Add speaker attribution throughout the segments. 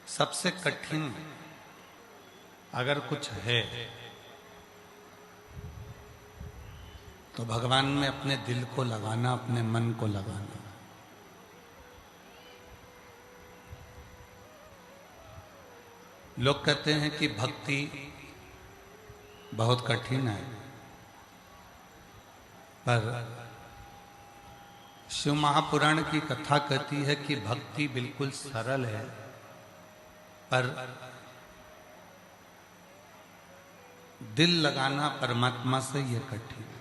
Speaker 1: सबसे कठिन अगर कुछ है तो भगवान में अपने दिल को लगाना, अपने मन को लगाना। लोग कहते हैं कि भक्ति बहुत कठिन है, पर शिव महापुराण की कथा कहती है कि भक्ति बिल्कुल सरल है, पर दिल लगाना परमात्मा से यह कठिन है।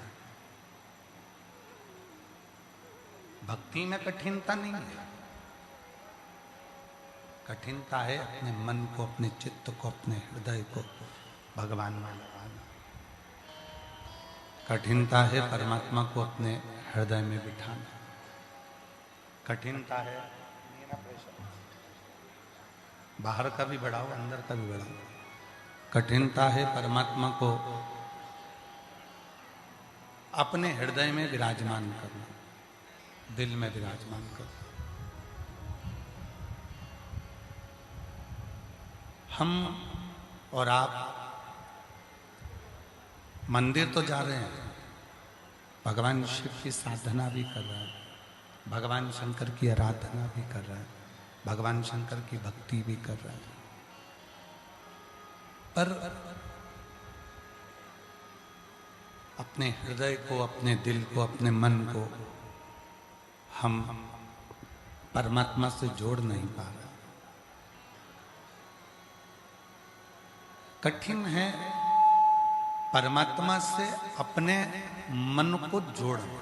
Speaker 1: भक्ति में कठिनता नहीं है, कठिनता है अपने मन को, अपने चित्त को, अपने हृदय को भगवान में लगाना। कठिनता है परमात्मा को अपने हृदय में बिठाना। कठिनता है, बाहर का भी बढ़ाओ, अंदर का भी बढ़ाओ। कठिनता है परमात्मा को अपने हृदय में विराजमान करना, दिल में विराजमान करना। हम और आप मंदिर तो जा रहे हैं, भगवान शिव की साधना भी कर रहे हैं, भगवान शंकर की आराधना भी कर रहे हैं, भगवान शंकर की भक्ति भी कर रहे हैं, पर अपने हृदय को, अपने दिल को, अपने मन को हम परमात्मा से जोड़ नहीं पा रहे। कठिन है परमात्मा से अपने मन को जोड़ना।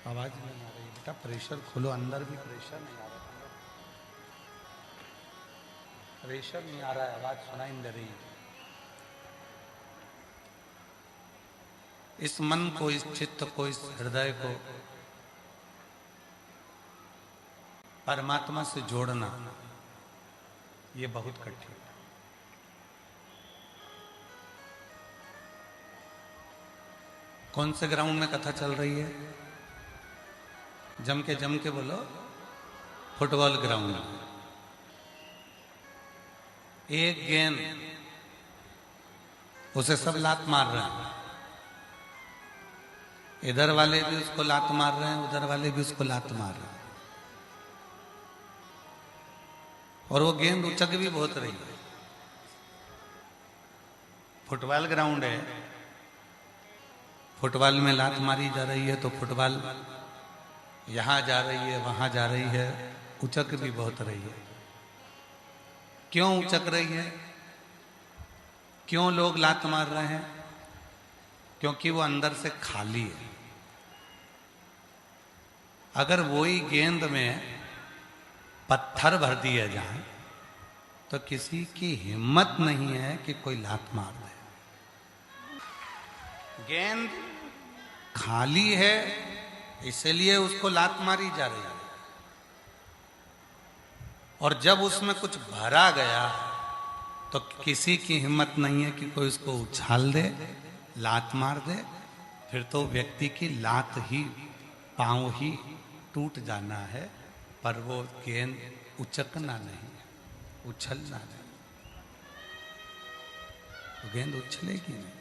Speaker 1: आवाज नहीं आ रही बेटा, प्रेशर खोलो, अंदर भी प्रेशर नहीं आ रहा, प्रेशर नहीं आ रहा है, आवाज सुनाई नहीं दे रही। इस मन को, इस चित्त को, इस हृदय को परमात्मा से जोड़ना ये बहुत कठिन है। कौन से ग्राउंड में कथा चल रही है? जम के बोलो। फुटबॉल ग्राउंड में एक गेंद, उसे सब लात मार रहे हैं, इधर वाले भी उसको लात मार रहे हैं, उधर वाले भी उसको लात मार रहे हैं, और वो गेंद उचक भी बहुत रही है। फुटबॉल ग्राउंड है, फुटबॉल में लात मारी जा रही है, तो फुटबॉल यहां जा रही है, वहां जा रही है, उचक भी बहुत रही है। क्यों उचक रही है? क्यों लोग लात मार रहे हैं? क्योंकि वो अंदर से खाली है। अगर वही गेंद में पत्थर भर दिए जाए तो किसी की हिम्मत नहीं है कि कोई लात मार दे। गेंद खाली है, इसलिए उसको लात मारी जा रही है, और जब उसमें कुछ भरा गया तो किसी की हिम्मत नहीं है कि कोई उसको उछाल दे, लात मार दे। फिर तो व्यक्ति की लात ही, पांव ही टूट जाना है, पर वो गेंद उचकना नहीं, उछलना नहीं। वो गेंद उछलेगी नहीं,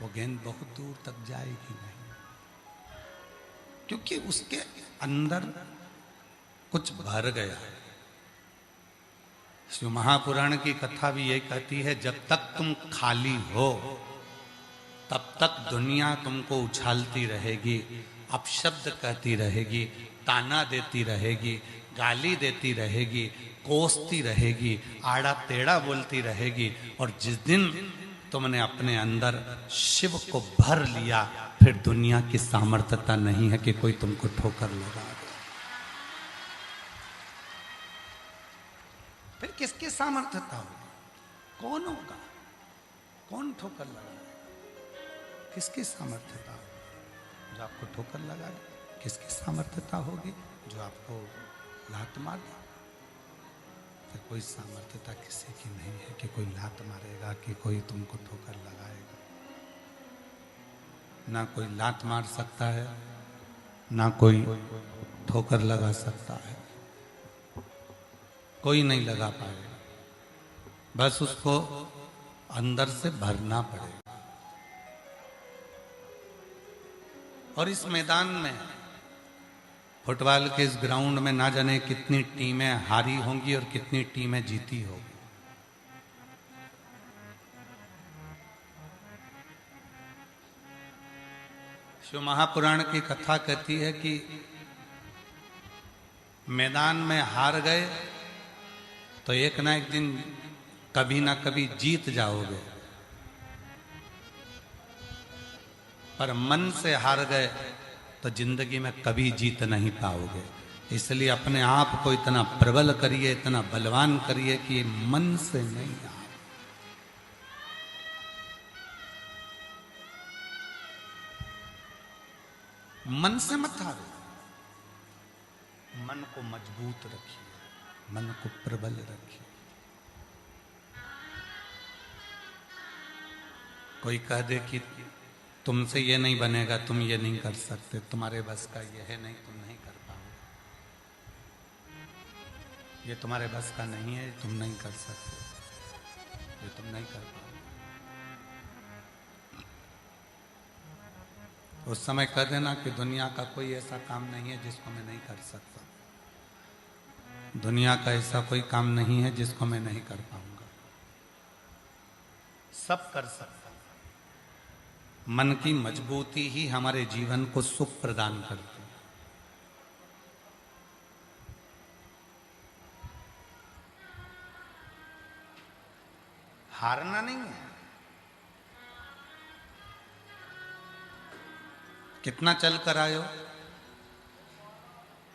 Speaker 1: वो गेंद बहुत दूर तक जाएगी नहीं, क्योंकि उसके अंदर कुछ भर गया है। शिव महापुराण की कथा भी यही कहती है, जब तक तुम खाली हो तब तक दुनिया तुमको उछालती रहेगी, अपशब्द कहती रहेगी, ताना देती रहेगी, गाली देती रहेगी, कोसती रहेगी, आड़ा टेढ़ा बोलती रहेगी। और जिस दिन तुमने अपने अंदर शिव को भर लिया, फिर दुनिया की सामर्थ्यता नहीं है कि कोई तुमको ठोकर लगा दे। फिर किसकी सामर्थ्यता होगी? कौन होगा? कौन ठोकर लगाएगा? किसकी सामर्थ्यता होगी? जो आपको ठोकर लगाए। किसकी सामर्थ्यता होगी? जो आपको लात मार दे। फिर कोई सामर्थ्यता किसी की नहीं है कि कोई लात मारेगा, कि कोई तुमको ठोकर लगाएगा। ना कोई लात मार सकता है, ना कोई ठोकर लगा सकता है, कोई नहीं लगा पाएगा। बस उसको अंदर से भरना पड़ेगा। और इस मैदान में, फुटबॉल के इस ग्राउंड में ना जाने कितनी टीमें हारी होंगी और कितनी टीमें जीती होगी। शिव महापुराण की कथा कहती है कि मैदान में हार गए तो एक ना एक दिन कभी ना कभी जीत जाओगे, पर मन से हार गए तो जिंदगी में कभी जीत नहीं पाओगे। इसलिए अपने आप को इतना प्रबल करिए, इतना बलवान करिए कि मन से नहीं आ। मन से मत हारो, मन को मजबूत रखिए, मन को प्रबल रखिए। कोई कह दे कि तुमसे ये नहीं बनेगा, तुम ये नहीं कर सकते, तुम्हारे बस का ये है नहीं, तुम नहीं कर पाओगे, ये तुम्हारे बस का नहीं है, तुम नहीं कर सकते, ये तुम नहीं कर पाओगे। उस समय कह देना कि दुनिया का कोई ऐसा काम नहीं है जिसको मैं नहीं कर सकता, दुनिया का ऐसा कोई काम नहीं है जिसको मैं नहीं कर पाऊंगा, सब कर सकता। मन की मजबूती ही हमारे जीवन को सुख प्रदान करती है। हारना नहीं है। कितना चल कर आयो,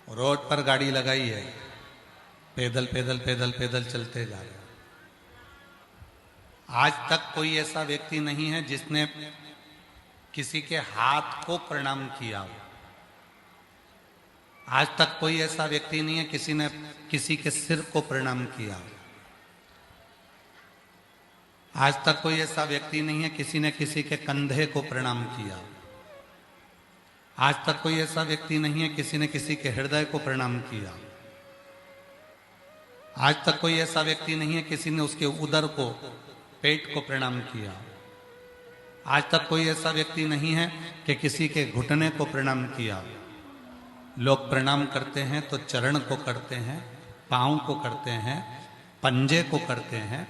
Speaker 1: रोड पर गाड़ी लगाई है, पैदल पैदल पैदल पैदल चलते जा रहे हो। आज तक कोई ऐसा व्यक्ति नहीं है जिसने किसी के हाथ को प्रणाम किया हो। आज तक कोई ऐसा व्यक्ति नहीं है किसी ने किसी के सिर को प्रणाम किया हो। आज तक कोई ऐसा व्यक्ति नहीं है किसी ने किसी के कंधे को प्रणाम किया हो। आज तक कोई ऐसा व्यक्ति नहीं है किसी ने किसी के हृदय को प्रणाम किया। आज तक कोई ऐसा व्यक्ति नहीं है किसी ने उसके उदर को, पेट को प्रणाम किया। आज तक कोई ऐसा व्यक्ति नहीं है कि किसी के घुटने को प्रणाम किया। लोग प्रणाम करते हैं तो चरण को करते हैं, पांव को करते हैं, पंजे को करते हैं।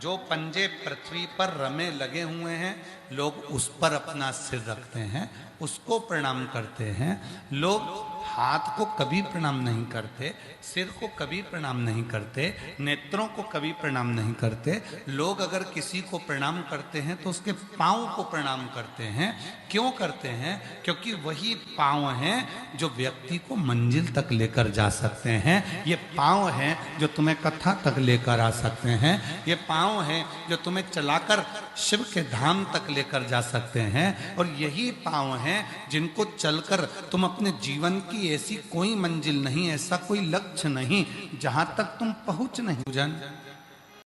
Speaker 1: जो पंजे पृथ्वी पर रमे लगे हुए हैं, लोग उस पर अपना सिर रखते हैं, उसको प्रणाम करते हैं। लोग हाथ को कभी प्रणाम नहीं करते, सिर को कभी प्रणाम नहीं करते, नेत्रों को कभी प्रणाम नहीं करते। लोग अगर किसी को प्रणाम करते हैं तो उसके पांव को प्रणाम करते हैं। क्यों करते हैं? क्योंकि वही पांव हैं जो व्यक्ति को मंजिल तक लेकर जा सकते हैं। ये पांव हैं जो तुम्हें कथा तक लेकर आ सकते हैं। ये पांव हैं जो तुम्हें चलाकर शिव के धाम तक लेकर जा सकते हैं। और यही पांव हैं जिनको चलकर तुम अपने जीवन की ऐसी कोई मंजिल नहीं, ऐसा कोई लक्ष्य नहीं जहां तक तुम पहुंच नहीं जान।